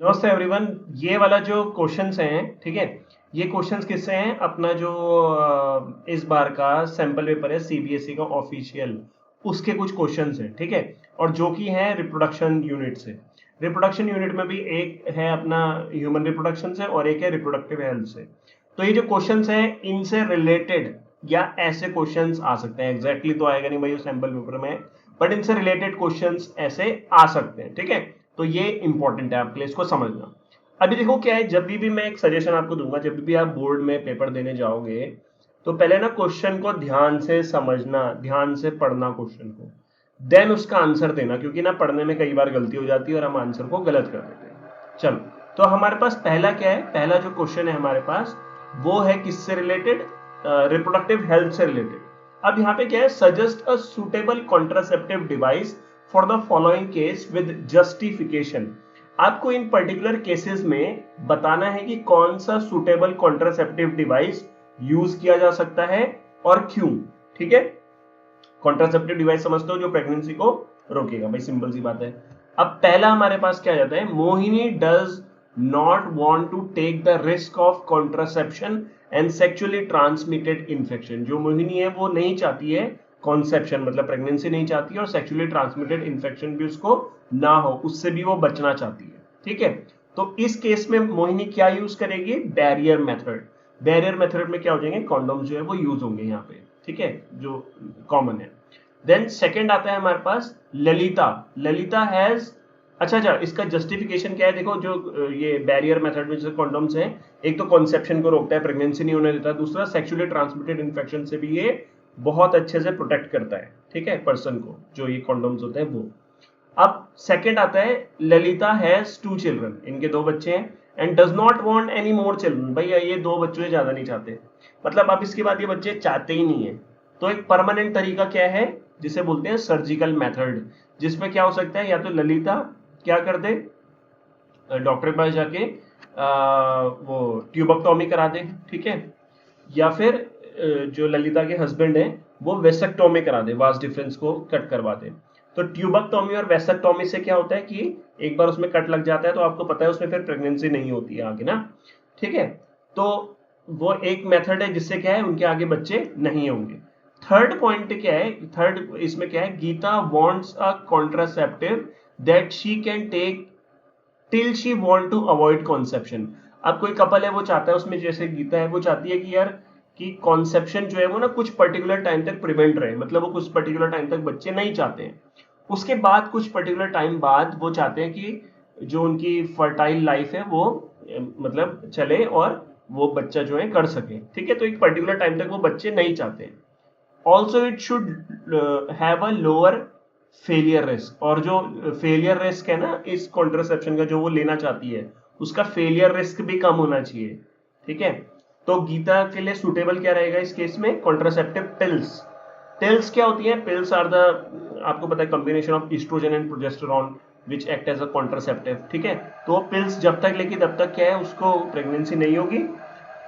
नमस्ते एवरीवन। ये वाला जो क्वेश्चंस हैं, ठीक है, ये क्वेश्चंस किससे हैं? अपना जो इस बार का सैंपल पेपर है सीबीएसई का ऑफिशियल, उसके कुछ क्वेश्चंस हैं, ठीक है। और जो कि है रिप्रोडक्शन यूनिट से। रिप्रोडक्शन यूनिट में भी एक है अपना ह्यूमन रिप्रोडक्शन से और एक है रिप्रोडक्टिव हेल्थ से। तो ये जो क्वेश्चंस हैं इनसे रिलेटेड या ऐसे क्वेश्चंस आ सकते हैं। एग्जैक्टली तो आएगा नहीं भाई सैंपल पेपर में, बट इनसे रिलेटेड क्वेश्चंस ऐसे आ सकते हैं, ठीक है। तो ये इंपॉर्टेंट है आपके लिए, इसको समझना। अभी देखो क्या है, जब भी मैं एक सजेशन आपको दूंगा, जब भी आप बोर्ड में पेपर देने जाओगे, तो पहले ना क्वेश्चन को ध्यान से समझना, ध्यान से पढ़ना क्वेश्चन को, देन उसका आंसर देना, क्योंकि ना पढ़ने में कई बार गलती हो जाती है और हम आंसर को गलत कर देते हैं। चलो, तो हमारे पास पहला क्या है, पहला जो क्वेश्चन है हमारे पास वो है किससे रिलेटेड? रिप्रोडक्टिव हेल्थ से रिलेटेड। अब यहाँ पे क्या है, suggest a suitable contraceptive device for the following case with justification. आपको इन पर्टिकुलर केसेस में बताना है कि कौन सा सुटेबल कॉन्ट्रासेप्टिव डिवाइस यूज किया जा सकता है और क्यों, ठीक है। कॉन्ट्रासेप्टिव डिवाइस समझते हो, जो प्रेगनेंसी को रोकेगा, भाई सिंपल सी बात है। अब पहला हमारे पास क्या जाता है, Mohini does not want to take the risk of contraception and sexually transmitted infection. जो मोहिनी है वो नहीं चाहती है कॉन्सेप्शन, मतलब प्रेगनेंसी नहीं चाहती है, और सेक्सुअली ट्रांसमिटेड इन्फेक्शन भी उसको ना हो, उससे भी वो बचना चाहती है, ठीक है। तो इस केस में मोहिनी क्या यूज करेगी? Barrier method. बैरियर मेथड में क्या हो जाएंगे, कॉन्डोम जो है वो यूज होंगे यहाँ पे, ठीक है, जो कॉमन है। देन सेकंड आता है हमारे पास ललिता। ललिता हैज, अच्छा, इसका जस्टिफिकेशन क्या है? देखो, जो ये बैरियर मेथड में जो कॉन्डोम्स हैं, एक तो कॉन्सेप्शन को रोकता है, प्रेगनेंसी नहीं होने देता, दूसरा सेक्सुअली ट्रांसमिटेड इन्फेक्शन से भी ये बहुत अच्छे से प्रोटेक्ट करता है, ठीक है, पर्सन को, जो ये कॉन्डोम्स होते हैं वो। अब सेकंड आता है ललिता हैज 2 चिल्ड्रन, इनके 2 बच्चे हैं, and does not want any more children. भैया ये 2 बच्चों से ज्यादा नहीं चाहते, मतलब अब इसके बाद ये बच्चे चाहते ही नहीं है। तो एक परमानेंट तरीका क्या है, जिसे बोलते हैं सर्जिकल मेथड, जिसमें क्या हो सकता है, या तो ललिता क्या कर दे, डॉक्टर के पास जाके वो ट्यूबक्टोमी करा दे, ठीक है, या फिर जो ललिता के हस्बैंड है वो वेसेक्टोमी करा दे, वास डिफरेंस को कट करवा दे। तो ट्यूबक्टोमी और वेसेक्टोमी से क्या होता है कि एक बार उसमें कट लग जाता है तो आपको पता है उसमें फिर प्रेगनेंसी नहीं होती है आगे ना, ठीक है। तो वो एक मेथड है जिससे क्या है उनके आगे बच्चे नहीं होंगे। थर्ड पॉइंट क्या है, थर्ड इसमें क्या है, Gita wants a contraceptive that she can take till she want to avoid conception. अब कोई कपल है वो चाहता है, उसमें जैसे गीता है वो चाहती है कि यार कि कॉन्सेप्शन जो है वो ना कुछ पर्टिकुलर टाइम तक प्रिवेंट रहे, मतलब वो कुछ पर्टिकुलर टाइम तक बच्चे नहीं चाहते हैं, उसके बाद कुछ पर्टिकुलर टाइम बाद वो चाहते हैं कि जो उनकी फर्टाइल लाइफ है वो मतलब चले और वो बच्चा जो है कर सके, ठीक है। तो एक पर्टिकुलर टाइम तक वो बच्चे नहीं चाहते। Also it should have a lower failure risk, और जो फेलियर रिस्क है ना इस कॉन्ट्रासेप्शन का जो वो लेना चाहती है, उसका फेलियर रिस्क भी कम होना चाहिए, ठीक है। तो गीता के लिए सुटेबल क्या रहेगा इस केस में, कॉन्ट्रासेप्टिव पिल्स। पिल्स क्या होती है? पिल्स आर द, आपको पता है, combination of estrogen and progesterone which act as a contraceptive, ठीक है। तो वो पिल्स जब तक लेगी तब तक क्या है, उसको प्रेगनेंसी नहीं होगी,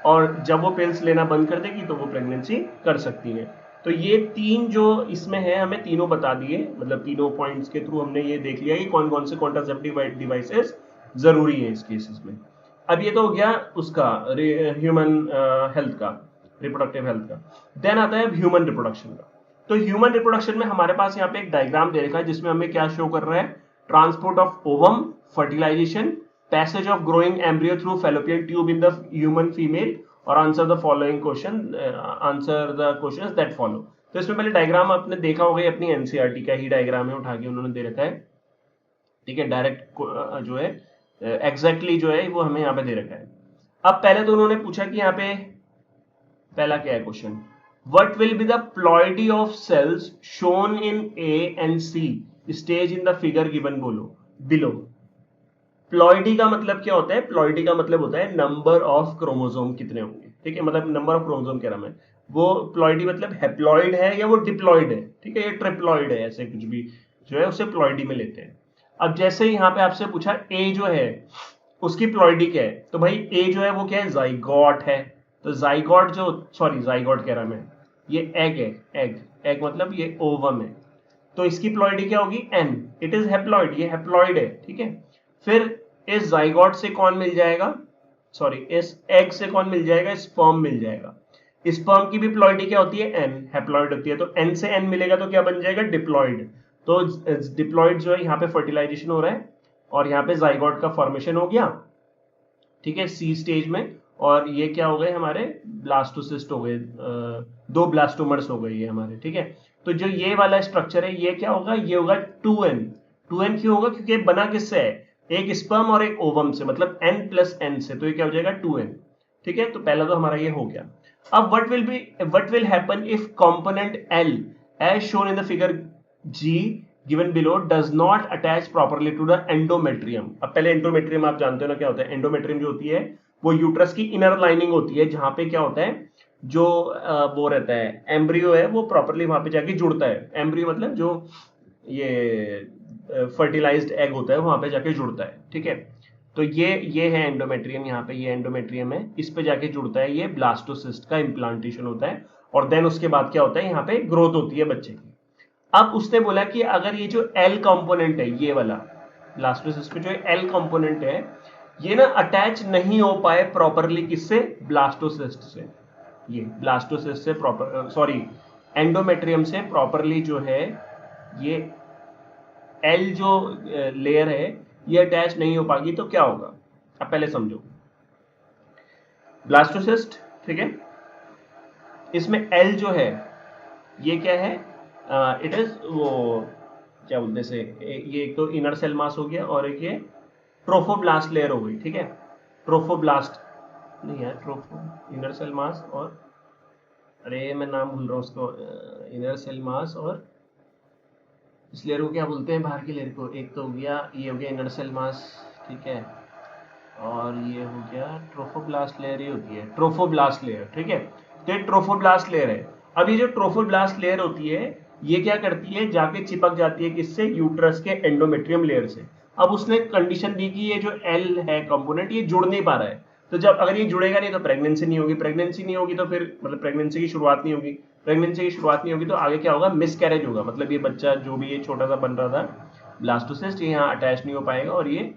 और जब वो पिल्स लेना बंद कर देगी तो वो प्रेगनेंसी कर सकती है। तो ये 3 जो इसमें है, हमें तीनों बता दिए, मतलब तीनों पॉइंट्स के थ्रू हमने ये देख लिया कि कौन कौन से कॉन्ट्रासेप्टिव डिवाइसेस जरूरी है इस केसेस में। अब ये तो हो गया उसका ह्यूमन हेल्थ का, रिप्रोडक्टिव हेल्थ का। देन आता है ह्यूमन रिप्रोडक्शन का। तो ह्यूमन रिप्रोडक्शन में हमारे पास यहाँ पे एक डायग्राम दे रखा है जिसमें हमें क्या शो कर रहा है, transport of ovum, fertilisation, passage of growing embryo through fallopian tube in the human female, और answer the following question, answer the questions that follow. तो इसमें पहले डायग्राम आपने देखा होगा, अपनी एनसीईआरटी का ही डायग्राम है, उठा के उन्होंने दे रखा है, ठीक है। डायरेक्ट जो है एग्जैक्टली जो है वो हमें यहाँ पे दे रखा है। अब पहले तो उन्होंने पूछा कि यहाँ पे पहला क्या है question, what will be the ploidy of cells shown in A and C stage in the figure given बोलो बिलो। प्लॉइडी का मतलब क्या होता है? प्लॉइडी का मतलब होता है नंबर ऑफ क्रोमोसोम कितने होंगे, ठीक है, मतलब नंबर ऑफ क्रोमोसोम कह रहा मैं। वो प्लॉइडी मतलब हैप्लॉइड है या वो डिप्लॉइड है, ठीक है, ये ट्रिप्लॉइड है, ऐसे कुछ भी जो है उसे प्लॉइडी में लेते हैं। अब जैसे यहाँ पे आपसे पूछा ए जो है उसकी प्लॉइडी क्या है, तो भाई ए जो है वो क्या है, जाइगोट है। तो जाइगोट जो, सॉरी जाइगोट कह रहा मैं, ये एग है, एग, एग मतलब ये ओवम है। तो इसकी प्लॉइडी क्या होगी? एन। इट इज हैप्लॉइड, ये हैप्लॉइड है, ठीक है। फिर इस जाइगोट से कौन मिल जाएगा, सॉरी इस एग से कौन मिल जाएगा, स्पर्म मिल जाएगा। स्पर्म की भी प्लॉइडी क्या होती है, एन, हैप्लॉइड होती है, तो एन से एन मिलेगा तो क्या बन जाएगा, डिप्लॉइड। तो डिप्लॉइड जो है यहाँ पे फर्टिलाइजेशन हो रहा है और यहाँ पे जाइगोट का फॉर्मेशन हो गया, ठीक है, सी स्टेज में। और ये क्या हो गए हमारे, ब्लास्टोसिस्ट हो गए, दो ब्लास्टोमर्स हो गए ये हमारे, ठीक है। तो जो ये वाला स्ट्रक्चर है ये क्या होगा, ये होगा 2n। 2n क्यों होगा, क्योंकि बना किससे है, एक स्पर्म और एक ओवम से, मतलब n प्लस n से, तो ये क्या हो जाएगा 2n, ठीक है। तो पहला तो हमारा ये हो गया। अब what will happen if component l as shown in the figure g given below does not attach properly to the endometrium। अब पहले एंडोमेट्रियम आप जानते हो ना क्या होता है, एंडोमेट्रियम जो होती है वो यूट्रस की इनर लाइनिंग होती है, जहां पे क्या होता है, जो वो रहता है एम्ब्रियो है वो प्रॉपरली वहां पे जाके जुड़ता है। एम्ब्रियो मतलब जो ये फर्टिलाइज्ड एग होता है वहां पे जाके जुड़ता है, ठीक है। तो ये है एंडोमेट्रियम, यहाँ पे ये एंडोमेट्रियम है, इस पे जाके जुड़ता है, ये ब्लास्टोसिस्ट का इम्प्लांटेशन होता है। और देन उसके बाद क्या होता है, यहाँ पे ग्रोथ होती है बच्चे की। अब उसने बोला कि अगर ये जो एल कंपोनेंट है, ये वाला ब्लास्टोसिस्ट में जो एल कंपोनेंट है, ये ना अटैच नहीं हो पाए प्रॉपरली, किससे, ब्लास्टोसिस्ट से। ये ब्लास्टोसिस्ट से प्रॉपर, सॉरी एंडोमेट्रियम से प्रॉपरली जो है ये एल जो लेयर है ये अटैच नहीं हो पाएगी, तो क्या होगा, अब पहले समझो। ब्लास्टोसिस्ट, ठीक है, इसमें एल जो है ये क्या है, इट इज वो क्या बोलते से, ये एक तो इनर सेल मास हो गया और एक ये ट्रोफोब्लास्ट लेयर हो गई, ठीक है। ट्रोफोब्लास्ट नहीं है, ट्रोफो इनर सेल मास, और अरे मैं नाम भूल रहा हूँ उसको, इनर सेल मास और इस लेयर को क्या बोलते हैं, बाहर की लेयर को, एक तो हो गया, ये हो गया इनर सेल मास, ठीक है, और ये हो गया ट्रोफोब्लास्ट लेयर, ही होती है ट्रोफोब्लास्ट लेयर, ठीक है। तो ये ट्रोफोब्लास्ट लेयर है। अब ये जो ट्रोफोब्लास्ट लेयर होती है ये क्या करती है, जाके चिपक जाती है किससे, यूट्रस के एंडोमेट्रियम लेयर से। अब उसने कंडीशन दी कि ये जो एल है कंपोनेंट ये जुड़ नहीं पा रहा है, तो जब अगर ये जुड़ेगा नहीं तो प्रेगनेंसी नहीं होगी, प्रेगनेंसी नहीं होगी तो फिर मतलब प्रेगनेंसी की शुरुआत नहीं होगी, प्रेगनेंसी की शुरुआत नहीं होगी तो आगे क्या होगा, मिसकैरेज होगा, मतलब ये बच्चा जो भी ये छोटा सा बन रहा था ब्लास्टोसिस्ट, ये यहाँ अटैच नहीं हो पाएगा और ये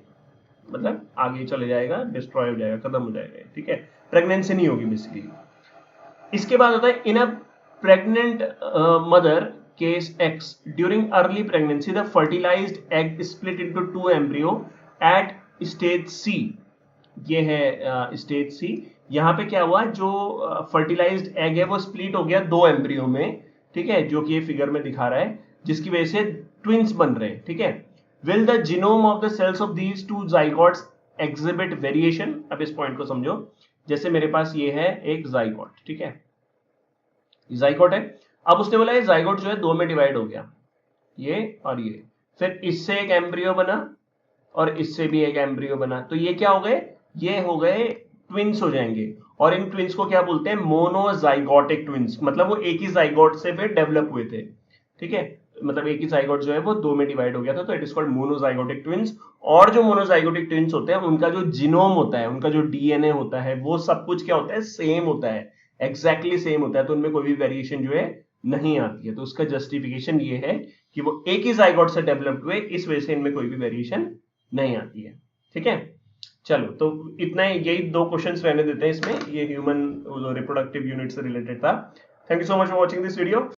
मतलब आगे चले जाएगा, डिस्ट्रॉय हो जाएगा, खत्म हो जाएगा, ठीक है, प्रेगनेंसी नहीं होगी बेसिकली। इसके बाद होता है in a pregnant mother case X during early pregnancy the fertilised egg split into two embryo at stage C. ये है स्टेज सी। यहाँ पे क्या हुआ, जो फर्टिलाइज्ड एग है वो स्प्लिट हो गया दो एम्ब्रियो में, ठीक है, जो कि ये फिगर में दिखा रहा है, जिसकी वजह से ट्विंस बन रहे हैं, ठीक है। Will the genome of the cells of these two zygotes exhibit variation. अब इस पॉइंट को समझो, जैसे मेरे पास ये है एक जाइगोट, ठीक है, जाइगोट है। अब उसने बोला ये जाइगोट जो है दो में डिवाइड हो गया, ये और ये, फिर इससे एक एम्ब्रियो बना और इससे भी एक एम्ब्रियो बना, तो ये क्या हो गए, ये हो गए ट्विंस हो जाएंगे। और इन ट्विंस को क्या बोलते हैं, मोनोजाइगोटिक ट्विंस, मतलब वो एक ही जाइगोट से फिर डेवलप हुए थे, ठीक है, मतलब एक ही जाइगोट जो है वो दो में डिवाइड हो गया था, तो it is called monozygotic twins. और जो मोनोजाइगोटिक ट्विंस होते हैं उनका जो जीनोम होता है, उनका जो डीएनए होता है, वो सब कुछ क्या होता है, सेम होता है, एग्जैक्टली सेम होता है, तो उनमें कोई भी वेरिएशन जो है नहीं आती है। तो उसका जस्टिफिकेशन ये है कि वो एक ही जाइगोट से डेवलप हुए, इस वजह से इनमें कोई भी वेरिएशन नहीं आती है, ठीक है। चलो तो इतना ही, यही दो क्वेश्चंस रहने देते हैं इसमें, ये ह्यूमन रिप्रोडक्टिव यूनिट से रिलेटेड था। Thank you so much for watching this video.